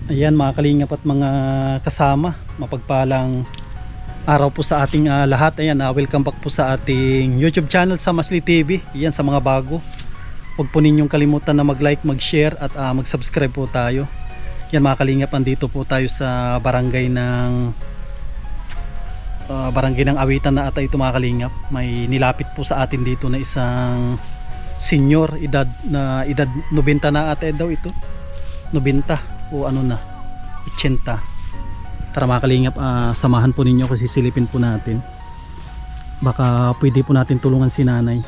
Ayan mga kalingap at mga kasama, mapagpalang araw po sa ating lahat. Ayan, welcome back po sa ating YouTube channel sa Masli TV. Ayan, sa mga bago, huwag po ninyong kalimutan na mag-like, mag-share at mag-subscribe po tayo. Ayan mga kalingap, andito po tayo sa barangay ng Awitan na ata ito mga kalingap. May nilapit po sa atin dito na isang senior, edad 90 na ata daw ito, 90 o ano na, 80. Tara mga kalingap, samahan po ninyo kasi silipin po natin, baka pwede po natin tulungan si nanay.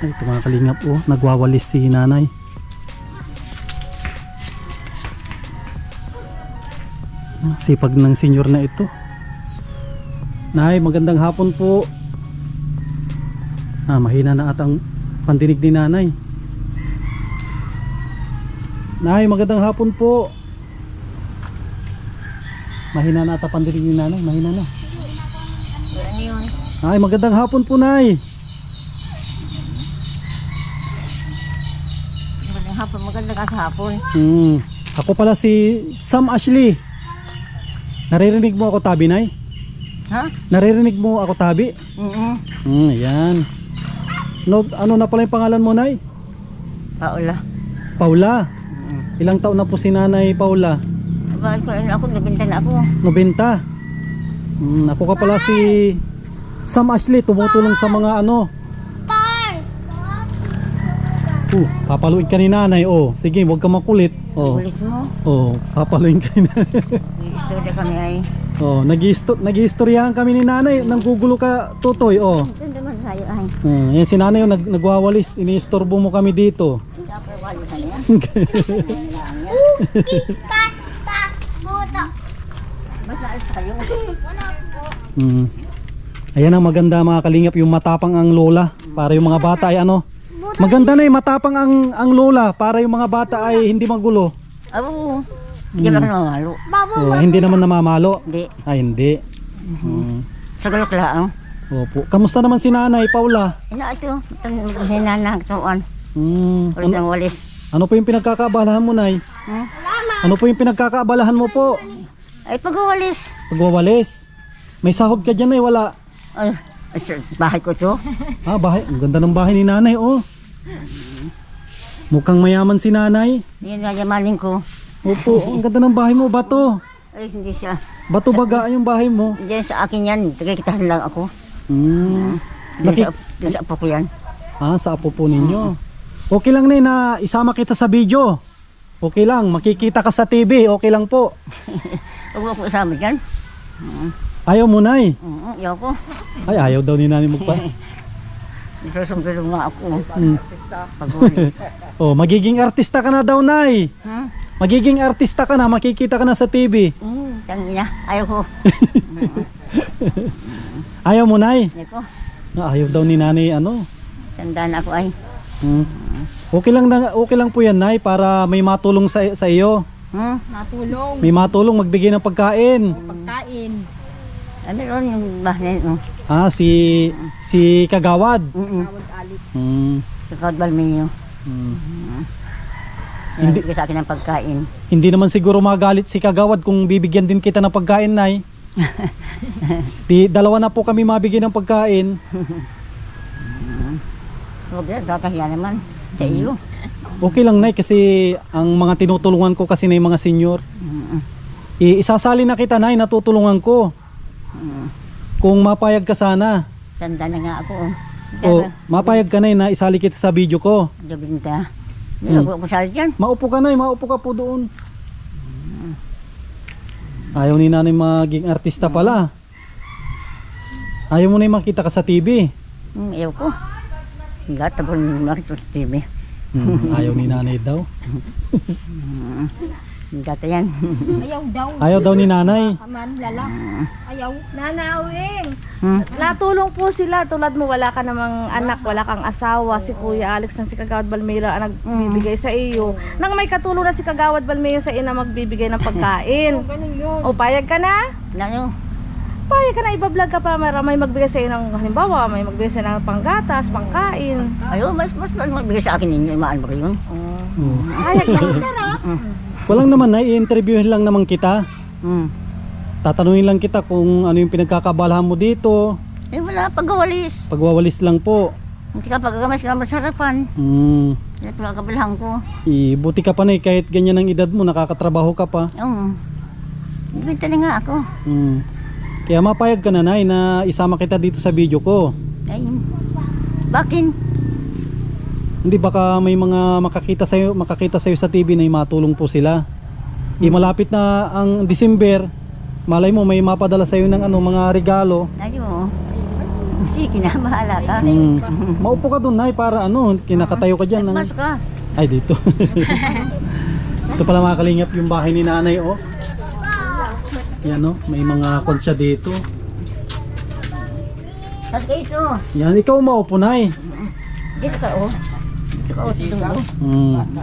Ay, ito mga kalingap, nagwawalis si nanay. Sipag ng senior na ito. Nay, magandang hapon po. Mahina na atang pandinig ni nanay. Nay, magandang hapon po. Mahina na ata pandinig ni nanay, mahina na. Ano yun? Nay, magandang hapon po, nay. Magandang hapon, magandang hapon. Ako pala si Sam Ashley. Naririnig mo ako tabi, nay? Ha? Naririnig mo ako tabi? Ayan. Ano na pala yung pangalan mo, nay? Paula. Paula? Ilang taon na po si nanay Paula? Bakit ko ako, nabinta na ako. 90. Ako ka pala si Sam Ashley, tumutulong sa mga ano. Papaluin ka ni nanay. Sige, huwag ka makulit. Ulit mo. Papaluin ka ni nanay. Istorya kami ay. Nag-iistoryahan kami ni nanay. Nanggugulo ka, tutoy. Ito naman tayo ay. Yan si nanay, nagwawalis. Iniistorbo mo kami dito. Hindi ako walis na yan. Basta ay tayo. Ayan ang maganda mga kalingap, yung matapang ang lola. Para yung mga bata ay ano. Maganda na matapang ang lola. Para yung mga bata ay hindi magulo. Oo. Hindi naman namamalo. Hindi naman namamalo. Hindi. Ay hindi. Sagalok lang. Opo. Kamusta naman si nanay Paula? Ina ito. Hinanang tuan. Walis ng walis. Ano po yung pinagkakaabalahan mo, nay? Ano po yung pinagkakaabalahan mo po? Ay pagwawalis. Pagwawalis. May sahod ka dyan, nay? Wala. Ay, bahay ko to. Bahay. Ang ganda ng bahay ni nanay, Mukhang mayaman si nanay. Yan na yamanin ko. Opo, ang ganda ng bahay mo. Bato. Ay hindi siya. Bato baga yung bahay mo. Diyan sa akin yan. Tagakitahan lang ako. Diyan sa apo ko yan. Sa apo po ninyo. Okay lang, nay, na isama kita sa video. Okay lang, makikita ka sa TV. Okay lang po. Huwag mo ako kasama dyan. Ayaw mo, nay? Ayaw ko. Ay, ayaw daw ni nanay magpa. Nagsusumbiro nga ako. Magiging artista ka na daw, nay. Magiging artista ka na, makikita ka na sa TV. Tangina, ayaw ko. Ayaw mo, nay? Ayaw Ayaw daw ni nanay, ano? Tandaan ako ay. Okay lang po yan, nay, para may matulong sa iyo. Matulong. May matulong, magbigay ng pagkain. Pagkain. Ano ron yung bahay mo? Si Kagawad. Tawag Alex. Kakawad Balminyo. Hindi ko sa akin ng pagkain. Hindi naman siguro magalit si Kagawad kung bibigyan din kita ng pagkain, nay. Dalawa na po kami mabigyan ng pagkain. Huwag yan, kakahiya naman sa iyo. Okay lang, nay, kasi ang mga tinutulungan ko kasi na yung mga senior. Isasali na kita, nay, natutulungan ko. Kung mapayag ka sana. Tanda na nga ako. Mapayag ka, nay, na isali kita sa video ko. Jabinta. Hindi ako sali dyan. Maupo ka, nay, maupo ka po doon. Ayaw ni nanay maging artista pala. Ayaw mo na yung makita ka sa TV. Ayaw ko. Lahat tapos makita sa TV. Ayaw ni nanay daw. Gata yan. Ayaw daw. Ayaw daw ni nanay. Kaman, lala. Ayaw. Nanawing, natulong po sila tulad mo, wala ka namang anak, wala kang asawa, si Kuya Alex ng si Kagawad Balmira ang nagbibigay sa iyo. Nang may katulong na si Kagawad Balmira sa ina magbibigay ng pagkain. Ganun yun. O payag ka na? Ano? payag ka na iba-vlog ka pa, may magbigay sa'yo ng, halimbawa, may magbigay sa'yo ng panggatas, pangkain. Ayo, mas magbigay sa akin ninyo, imaan mo yun. Oh. Payag lang. Walang naman na, i-interviewin lang naman kita. Hmm. Tatanungin lang kita kung ano yung pinagkakabalahan mo dito. Eh wala, pagwawalis. Pagwawalis lang po. Hindi ka pagkagamas ka masarapan. Hmm. Yan pagkakabalhan ko. Buti ka pa na kahit ganyan ang edad mo, nakakatrabaho ka pa. Oo. Ibenta na nga ako. Hmm. Kaya mapayag ka na, Nay, na isama kita dito sa video ko. Ay, bakin. Hindi baka may mga makakita sa'yo sa TV na matulong po sila. Malapit na ang December, malay mo may mapadala sa'yo ng mga regalo. Ayo. Sige na, bahala ka. Maupo ka doon, Nay, para kinakatayo ka dyan. Mas ka. Ay, dito. Ito pala mga kalingap yung bahay ni Nanay, oh. Yan, oh, may mga konsya dito. Mas ka ito. Yan, ikaw maupo, Nay. Dito ka, oh. Dito ka, oh, sa dulo.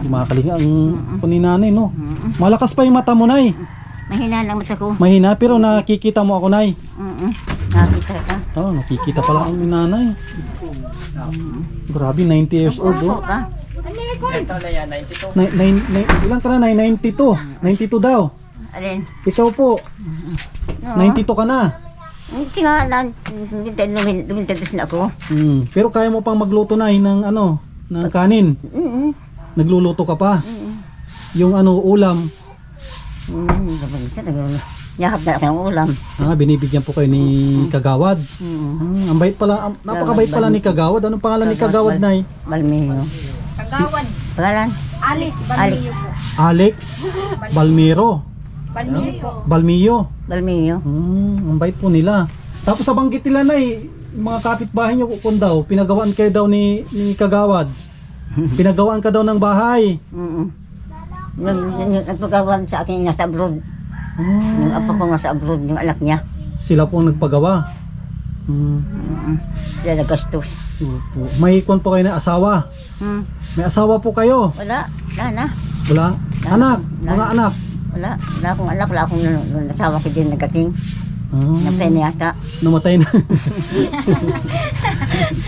Mga kalingap, ang po ni Nanay, no. Malakas pa yung mata mo, Nay. Mahina lang mata ko. Mahina, pero nakikita mo ako, Nay. Nakita ka. Oh, nakikita pala ang Nanay. Grabe, 90 years old, oh. ka. Ilan ka na, Nay? 92. 92 daw. Alin? Ikaw po, 92 ka na. Hindi nga, lumintados na ako. Pero kaya mo pang magluto, Nay, ng ng kanin. Nagluluto ka pa. Yung ulam. Yahap na ako ng ulam. Binibigyan po kayo ni Kagawad. Ang bait pala, napakabait pala ni Kagawad. Anong pangalan ni Kagawad, Nay? Balmeo. Kagawad. Pangalan? Alex Balmio po. Alex Balmero. Balmio po. Balmio. Balmeo. Ang bait po nila. Tapos sa banggit nila, Nay, yung mga kapitbahay nyo kung daw, pinagawaan kayo daw ni Kagawad. Pinagawaan ka daw ng bahay. Nagpagawan sa akin nasa abroad. Yung apo ko nasa abroad, yung anak niya. Sila po ang nagpagawa. Sila nagastos. May ikon po kayo na asawa. May asawa po kayo. Wala, wala na. Wala? Anak? Mga anak? Wala akong anak, wala akong nasawa ko din nagating. Napay na yata. Namatay na.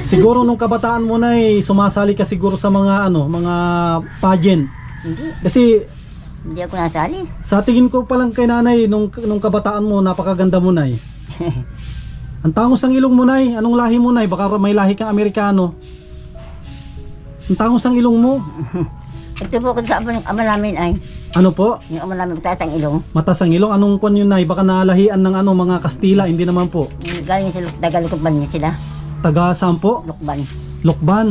Siguro nung kabataan mo, Nay, sumasali ka siguro sa mga mga pageant. Hindi, Kasi hindi ako nasali. sa tingin ko pa lang kay Nanay nung kabataan mo, napakaganda mo, Nay. Ang tangos ng ilong mo, Nay. Anong lahi mo, Nay? Baka may lahi kang Amerikano. Ang tangos ng ilong mo. Ito po ko sa ama namin ay, Ano po? yung ama namin taas ang ilong. Matas ang ilong. Anong kwan yun, Nay? Baka nalahian ng mga Kastila. Hindi naman po. Galing sa Tagalukban niya sila. Taga saan po? Lukban. Lokban.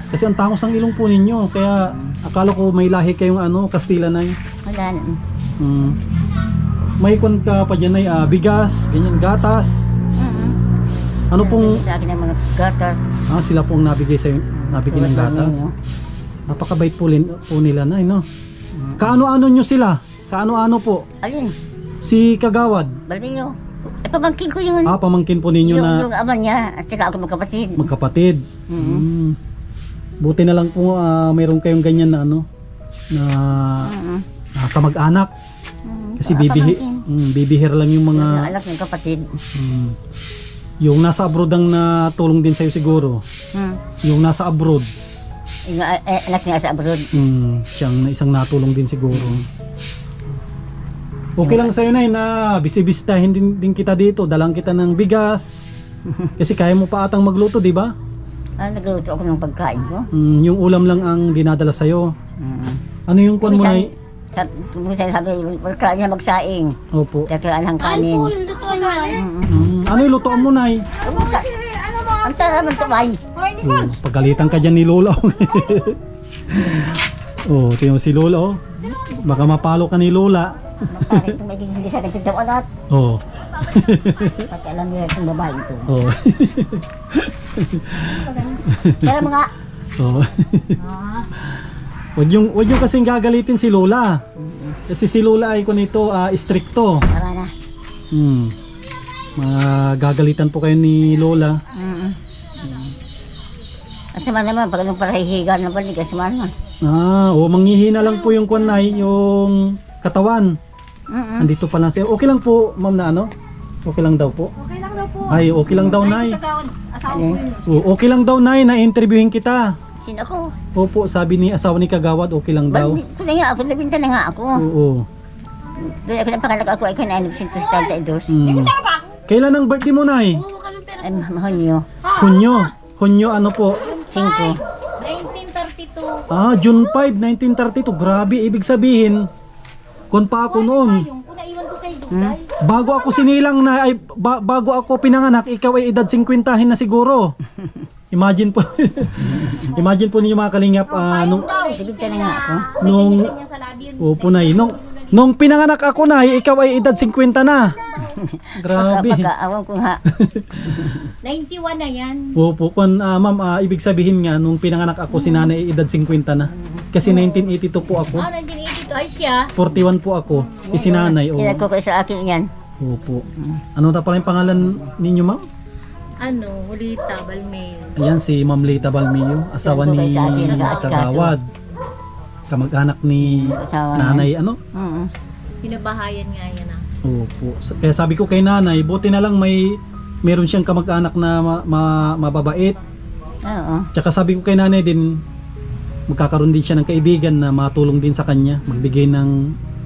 Kasi ang tangos ng ilong po ninyo. Kaya akala ko may lahi kayong Kastila, Nay. Wala na. May kwan ka pa dyan, Nay, bigas, ganyan, gatas. Ano pong Sa akin ang mga gatas. sila pong nabigay ng gatas. Napakabait po nila, Nay, no? Kaano-ano nyo sila? Kaano-ano po? Alin? Si Kagawad. Balmeo. Pamangkin ko yung Pamangkin po ninyo na yung ama niya at saka ako magkapatid. magkapatid. Buti na lang po mayroon kayong ganyan na na kamag-anak. Kasi bibihir lang yung Yung mga anak ng kapatid. yung nasa abroad ang natulong din sa'yo siguro. Yung nasa abroad, Yung anak niya sa abroad. siyang isang natulong din siguro. Okay lang sa'yo, Nay, na bisibisitahin din kita dito. Dalang kita ng bigas. Kasi kaya mo pa atang magluto, di ba? Nagluto ako ng pagkain ko. Yung ulam lang ang dinadala sa'yo. Ano yung kwan mo, Nay? Sabi, pagkain niya magsaing. Opo. Kaya ng kanin. Ano yung lutoan mo, Nay? Ang tara man tumay. Pagalitan ka dyan ni Lola. Tingnan mo si Lola, oh. Baka mapalo ka ni Lola. Bakit tumay hindi sa nagtitaw anak? Pati alam niya itong babae ito. Kaya mga... Wag yung kasing gagalitin si Lola. Kasi si Lola ay kunito stricto. Tama na. Gagalitan po kayo ni Lola. At sama naman, pag anong parahihiga na balik, sama naman. Manghihina lang po yung kwan, Nay, yung katawan. Andito pa lang siya. Okay lang po, ma'am, na ano? Okay lang daw po. Okay lang daw po. Ay, okay lang daw, Ay, nay. si Kagawad, asawa ko yun. Okay lang daw, nay, na interviewin kita. Sino ako? Opo, sabi ni asawa ni Kagawad, okay lang daw. Ito na nga ako, nabinta na nga ako. Oo. Doon ako napanganak ako, ay ka na 932. Mm. Kailan ang birthday mo, nay? Ay, mahal niyo. Hunyo. Hunyo, ano po? 5. 1932. Ah, June 5, 1932. Grabe, ibig sabihin, kung pa ako noon. Yung naiwan ko kay Duday. Bago ako sinilang na, ay, bago ako pinanganak, ikaw ay edad 50 na siguro. Imagine po. Imagine po ninyo mga kalingap, nung, Nabinta na nga ako. nung, opo, nay, nung pinanganak ako na, ikaw ay edad 50 na. Grabe. Pagkaawan ko nga. 91 na yan. Opo, kung ma'am, ibig sabihin nga, nung pinanganak ako, si nanay edad 50 na. Kasi 1982 po ako. 1982 ay siya. 41 po ako. Si nanay, Kinagko ko sa akin yan. Opo. Ano na pala yung pangalan ninyo, ma'am? Ano, Hulita, Balmeo. Ayan, si Ma'am Lita Balmeo, asawa ni Sa atin, nag-aasikaso. Kagawad. Kamag-anak ni Asawa nanay, ano? Pinabahayan nga yan ah. Opo. Kaya sabi ko kay nanay, buti na lang meron siyang kamag-anak na mababait. Oo. Tsaka sabi ko kay nanay din, magkakaroon din siya ng kaibigan na matulong din sa kanya, magbigay ng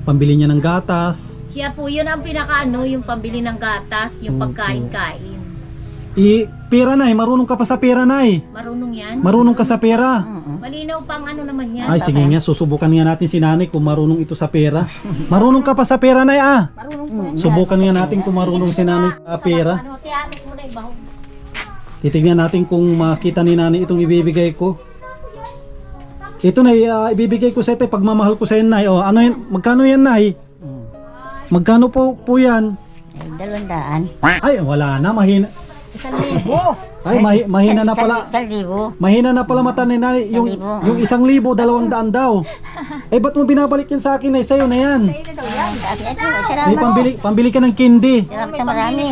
pambili niya ng gatas. Siya po, yun ang pinakaano, yung pambili ng gatas, yung Opo. pagkain-kain. Pera nay, marunong ka pa sa pera nay. Marunong yan. Marunong ka sa pera. Malinaw pang ano naman yan. Ay sige nga, susubukan nga natin si nanay kung marunong ito sa pera. Marunong ka pa sa pera nay ah. Marunong po yan. Subukan nga natin kung marunong si nanay sa pera. Ano, tiyanik mo na ibahog. Titignan natin kung makita ni nanay itong ibibigay ko. Ito na ibibigay ko sa ito, pagmamahal ko sa yan nay. Oh, ano yan? Magkano yan nay? Magkano po yan? Ay, 200. Ay, wala na, mahina. 1,000. Ay, mahina na pala. 1,000. Mahina na pala mata ni nanay. Yung 1,000, 200 daw. Eh, ba't mo binabalik yan sa akin ay sa'yo na yan? May pambili ka ng candy. Salamat na marami.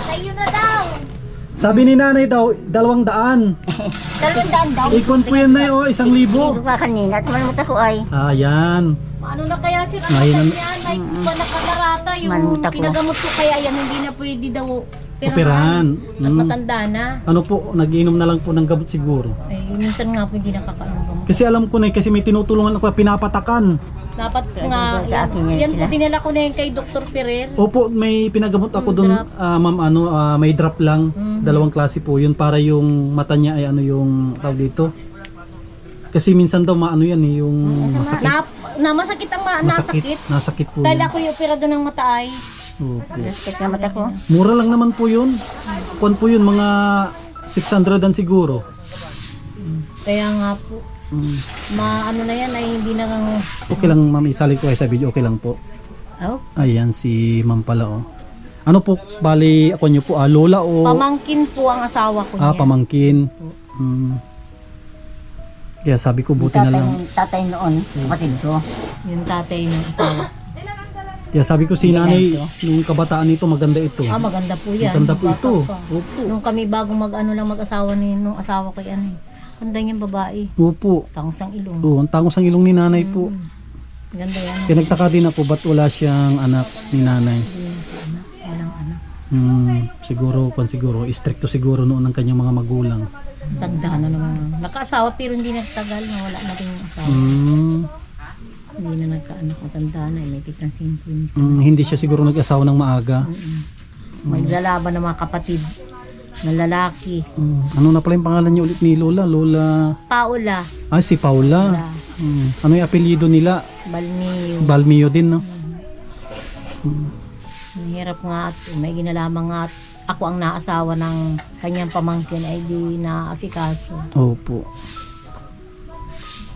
Sa'yo na daw. Sabi ni nanay daw, 200. 200 daw. Ikon po yan na oh, 1,000. Hindi ko pa kanina. Tumalmot ako ay. Ayan. Ano na kaya si Mahina- Kakasan yan? May nakadarata yung Manmuta ko. pinagamot ko kaya yan hindi na pwede daw Operahan. At matanda na. Ano po, nag-inom na lang po ng gamot siguro. Ay, minsan nga po hindi nakakainom gamot. Kasi alam ko na kasi may tinutulungan ako, pinapatakan. Dapat Kaya nga, siguro sa akin yan yan po sila. dinala ko na yan kay Dr. Ferrer. Opo, may pinagamot ako doon, Drop. ma'am, may drop lang. Dalawang klase po yun para yung mata niya ay ano yung tawag dito. Kasi minsan daw maano yan eh, yung masakit. Masakit ang nasakit. Nasakit po Dahil yun. ako yung operado ng mata ay. Opo. Respect na mata ko. Mura lang naman po yun. Kuan po yun, mga 600 dan siguro. Kaya nga po, ano na yan ay hindi na kang... Okay lang ma'am, isali ko kayo sa video, okay lang po. Oh, Ayan si ma'am pala oh. Ano po, bali ako nyo po, lola o... pamangkin po ang asawa ko niya. Pamangkin. Kaya sabi ko buti na lang. Tatay noon, kapatid ko. Yung tatay ng asawa. Kaya sabi ko si nanay, nung kabataan nito maganda ito. Maganda po yan. Maganda po Bata ito. pa. Opo. Nung kami bago mag-asawa nung asawa ko yan eh. Ganda niyang babae. Opo. Tangsang ilong. Oo, ang tangos ang ilong ni nanay po. Ganda yan. Kaya nagtaka din ako ba't wala siyang anak ni nanay. Walang ano. Siguro, stricto siguro noon ng kanyang mga magulang. Tanda na naman. Nakaasawa pero hindi nagtagal. Wala na rin yung asawa. Hindi na nagkaanak. Matanda na. May kitang 50. Hindi siya siguro nag-asawa ng maaga. Maglalaban ng mga kapatid na lalaki. Ano na pala yung pangalan niya ulit ni Lola? Lola... Paula. Si Paula. Ano yung apelyido nila? Balmeo. Balmeo din, no? Mahirap nga at may ginalaman nga at ako ang naasawa ng kanyang pamangkin ay di naasikaso. Opo.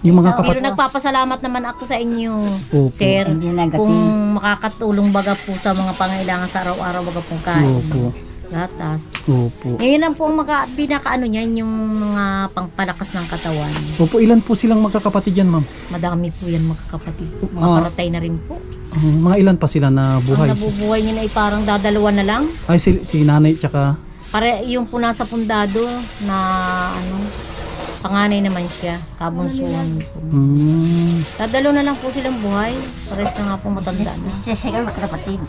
Yung mga Pero kapatid... nagpapasalamat naman ako sa inyo, Opo. sir, Hindi nagating. kung makakatulong baga po sa mga pangailangan sa araw-araw baga pong kain. Opo. Gatas. Opo. Ngayon lang po ang pinakaano niyan, yung mga pangpalakas ng katawan. Opo, ilan po silang magkakapatid yan, ma'am? Madami po yan magkakapatid. Mga paratay na rin po. Mga ilan pa sila na buhay? Ang nabubuhay niya na ay parang dadalawa na lang. Si nanay tsaka... Yung po nasa pundado na ano, Panganay naman siya, kabunsuan po. Dadalo na lang po silang buhay. Pares na nga po matanda na. Sisigaw magkakapatid.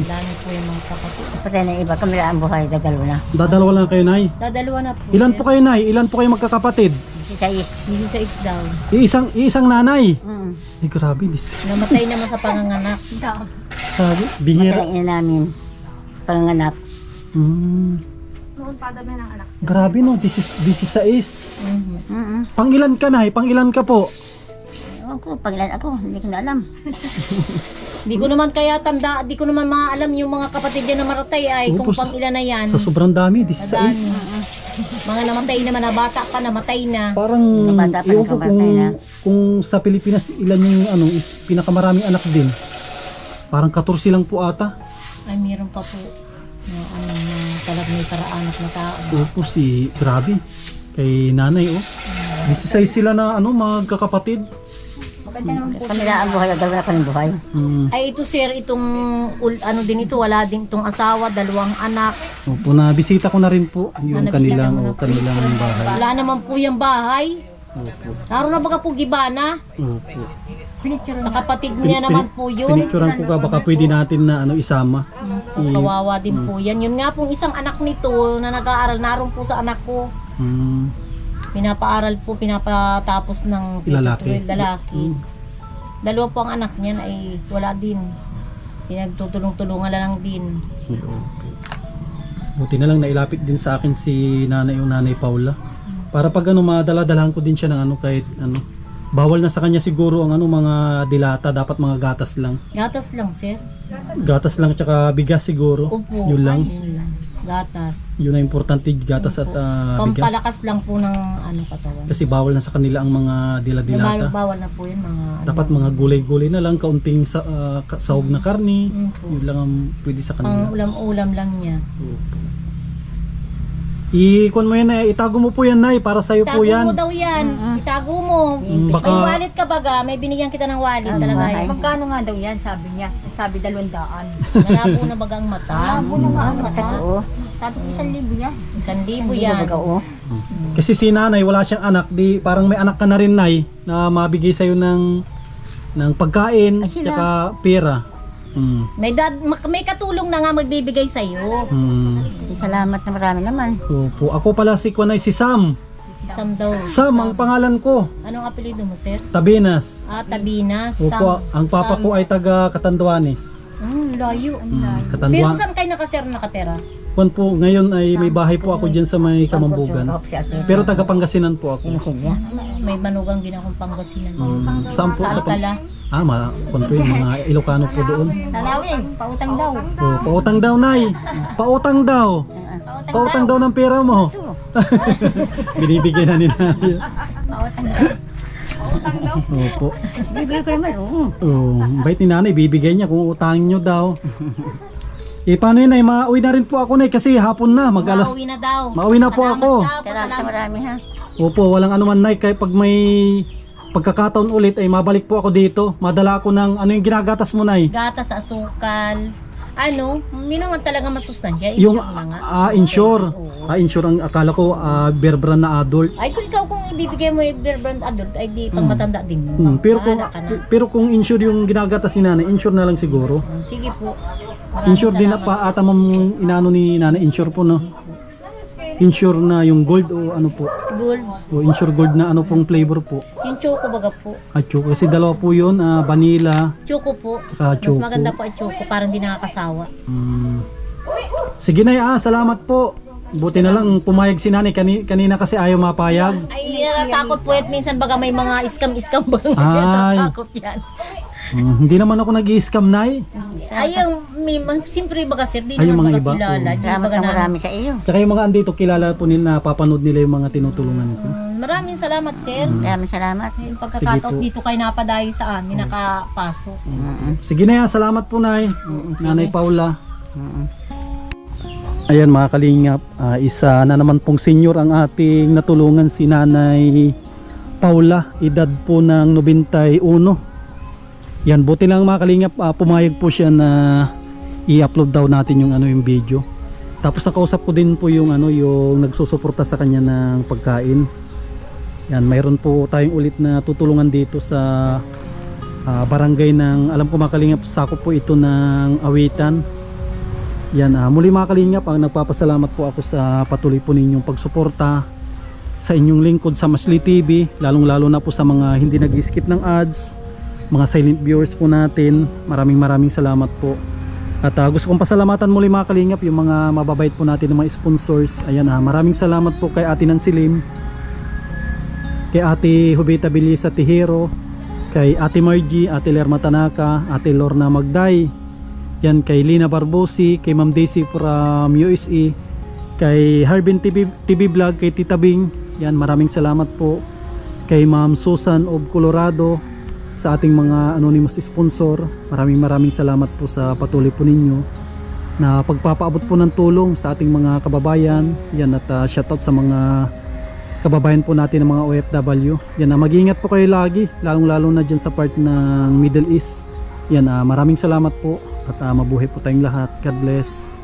Dami po yung mga kapatid. Patay na iba, kami ang buhay, dadalo na. Dadalawa lang kayo, Nay. Dadalawa na po. Ilan sir. po kayo, Nay? Ilan po kayo magkakapatid? Sisay. 16 daw. Iisang nanay. Ay, grabe. Namatay naman sa panganganak. Sabi, Matay bihira. ang ina namin. Panganganak. Noon pa dami ng anak siya. Grabe no, 16. Mhm. Pangilan ka, Nay? Pangilan ka po? Ewan ko, pangilan ako, hindi ko na alam. Di ko naman kaya tanda, di ko naman maalam yung mga kapatid niya na maratay ay Oo, kung po, pang ilan na yan. Sa sobrang dami, Madami. 16. Mga namatay naman na bata pa, namatay na. Parang, Mga bata pa ewan ko nakamatay na. kung sa Pilipinas, ilan yung pinakamaraming anak din. Parang 14 lang po ata. Ay, meron pa po. Na, talagang may paraanak na tao. Opo, grabe. Kay nanay, 16 sila na magkakapatid. Kami na ang buhay, dadalo na kami buhay. Ay, ito sir, itong, din ito, wala din itong asawa, 2 anak. Opo, nabisita ko na rin po yung Nabisita mo na po. kanilang bahay. Wala naman po yung bahay. Opo. Naroon na baga po gibana. Opo. Sa kapatid niya naman po yun. Pinicturan ko ka, baka pwede natin na isama. Kawawa din po yan. Yun nga pong isang anak nito na nag-aaral, naroon po sa anak ko. Pinapaaral po, pinapatapos ng Lalaki. lalaki. 2 po ang anak niyan ay wala din. Pinagtutulong-tulungan lang din. Buti na lang nailapit din sa akin si nanay Paula. Para pag madala-dalahan ko din siya ng kahit bawal na sa kanya siguro ang mga dilata, dapat mga gatas lang. Gatas lang, sir. Gatas lang tsaka bigas siguro. Opo. Yun lang. Yun lang. Gatas. Yun ang importante, gatas at bigas. Pampalakas lang po ng katawan. Kasi bawal na sa kanila ang mga dila-dilata. Bawal na po yun mga Dapat mga gulay-gulay na lang, kaunting sahog na karni. po. Yun lang ang pwede sa Pang kanila. ulam-ulam lang niya. Ikon mo yan, itago mo po yan, Nay, para sa'yo po Itago yan. mo daw yan. Itago mo. Baka- May wallet ka baga. May binigyan kita ng wallet talaga bahay. yun. Magkano nga daw yan, sabi niya. Sabi 200. Malabo na bagang mata. Malabo na nga ang mata. Oo. Sabi ko 1,000 yan. 1,000 Hindi yan. ko oo. Kasi si nanay, wala siyang anak, di parang may anak ka na rin, Nay, na mabigay sa'yo ng pagkain, Ay, sila. tsaka pera. May katulong na nga magbibigay sa iyo. Salamat na marami naman. Opo. Ako pala si Kwanay, si Sam. Si Sam daw. Sam, ang pangalan ko. Anong apelyido mo, sir? Tabinas. Tabinas. Opo, ang papa ko ay taga Catanduanes. Layo. Pero Catanduanes. saan kayo nakatira? Kwan po, ngayon ay may bahay po ako dyan sa may Kamambugan. Si ate. Pero taga Pangasinan po ako. Sino sila? May manugang din akong Pangasinan. Saan po? Sa Alcala. Kwan po yung mga Ilocano po doon. Nanawin, pautang daw. Oh, pautang daw, Nay. Pautang daw. Pautang daw ng pera mo. Binibigyan na nila. Pautang daw. Opo. Bibigay ko naman, oo. Oh, bait ni nanay, bibigay niya kung utangin nyo daw. Paano yun, Nay? Mauwi na rin po ako, Nay, kasi hapon na, mag-alas. Mauwi na daw. Mauwi na po Salamat ako. daw, Salamat na salamat. marami ha. Opo, walang anuman, Nay, kaya pag may pagkakataon ulit ay mabalik po ako dito. Madala ako ng yung ginagatas mo, Nay. Gatas, asukal. Minungan talaga masustansya. Yung Insure na nga. insure. Oo. Insure ang akala ko Bear Brand na adult. Ay, kung ikaw kung ibibigay mo yung beer brand adult, ay di pang matanda din mo. Pero kung insure yung ginagatas ni nanay, insure na lang siguro. Sige po. Maraming Insure din na salamat. pa ata inano ni nanay, insure po, no? Insure na yung gold o ano po? Gold. O insure gold na ano pong flavor po? Yung choco baga po. At choco, kasi dalawa po yun, vanilla, Choco po. saka choco. Mas maganda po ay choco. Parang di nakakasawa. Sige na, salamat po. Buti na lang pumayag si nanay, kanina kasi ayaw mapayag. Ay, natatakot po at minsan baga may mga iskam-iskam ba? Ay. Natatakot yan. Hindi naman ako nag-i-scam, Nay. Ay, siyempre baga sir, di Ay, yung naman mga baga iba, kilala. oo. Di Salamat baga na na. marami sa iyo. Tsaka yung mga andito, kilala po nila, napapanood nila yung mga tinutulungan ko. Maraming salamat sir. Maraming salamat. Yung pagkakataon Sige po. dito kayo napadayo sa amin, nakapasok. Sige na, salamat po, Nay. Nanay Paula. Ayan mga kalingap, isa na naman pong senior ang ating natulungan, si Nanay Paula, edad po ng 91. Yan, buti lang mga kalingap, pumayag po siya na i-upload daw natin yung video. Tapos nakausap ko din po yung yung nagsusuporta sa kanya ng pagkain. Yan, mayroon po tayong ulit na tutulungan dito sa barangay ng, alam ko mga kalingap, sakop po ito ng Awitan. Yan, muli mga kalingap, nagpapasalamat po ako sa patuloy po ninyong pagsuporta sa inyong lingkod sa Masli TV, lalong lalo na po sa mga hindi nag-skip ng ads, mga silent viewers po natin. Maraming salamat po. At gusto kong pasalamatan muli mga kalingap yung mga mababait po natin ng mga sponsors. Ayan, maraming salamat po kay Ate Nansilim, kay Ate Hubita Bilisa Tihero, kay Ate Margie, Ate Lerma Tanaka, Ate Lorna Magday, yan, kay Lina Barbosi, kay Ma'am Daisy from USA, kay Harbin TV Vlog, kay Tita Bing. Yan, maraming salamat po kay Ma'am Susan of Colorado, sa ating mga anonymous sponsor. Maraming salamat po sa patuloy po ninyo na pagpapaabot po ng tulong sa ating mga kababayan. Yan, at shoutout sa mga kababayan po natin ng mga OFW. Yan, mag-iingat po kayo lagi, lalong-lalo na dyan sa part ng Middle East. Yan, maraming salamat po at mabuhay po tayong lahat. God bless.